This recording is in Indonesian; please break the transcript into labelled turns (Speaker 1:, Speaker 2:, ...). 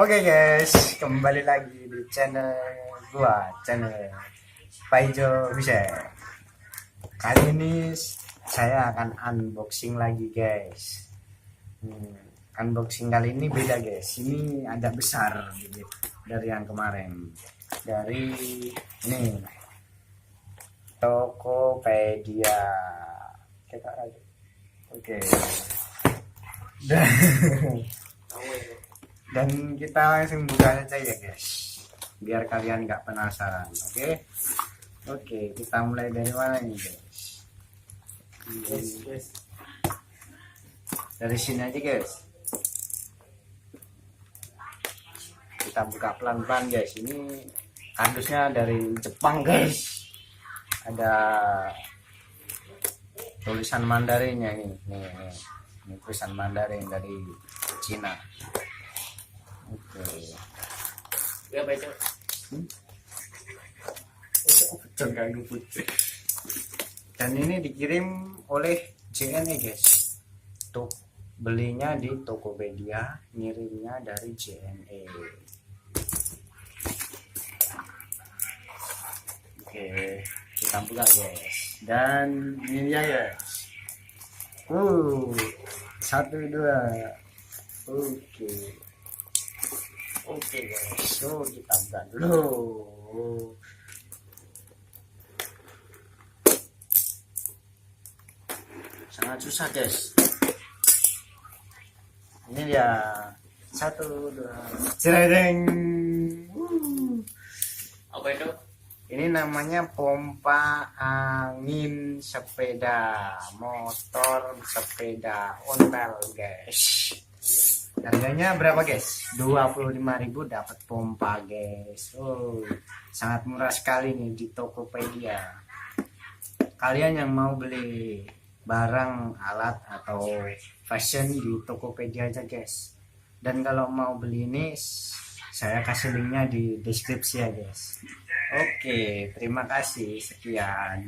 Speaker 1: Oke guys, kembali lagi di channel channel Paijo bisa. Kali ini saya akan unboxing lagi guys. Unboxing kali ini beda guys. Ini agak besar dari yang kemarin. Dari ini Tokopedia. Oke. Dan kita langsung buka saja ya guys, biar kalian nggak penasaran. Oke, kita mulai dari mana nih guys? Dari sini aja guys. Kita buka pelan-pelan guys. Ini kardusnya dari Jepang guys. Ada tulisan Mandarinnya nih. Ini tulisan Mandarin dari Cina. Oke.
Speaker 2: Ya baca.
Speaker 1: Dan ini dikirim oleh JNE guys. Tuh belinya di Tokopedia, ngirimnya dari JNE. Oke, kita buka guys. Dan ini dia guys. Satu dua. Oke guys, so kita buka dulu. Sangat susah guys. Ini dia, satu dua, jereng.
Speaker 2: Apa itu?
Speaker 1: Ini namanya pompa angin sepeda motor, sepeda ontel guys. Harganya berapa guys? 25.000 dapat pompa guys. Sangat murah sekali nih di Tokopedia. Kalian yang mau beli barang alat atau fashion di Tokopedia aja guys. Dan kalau mau beli ini saya kasih linknya di deskripsi ya guys. Oke, terima kasih, sekian.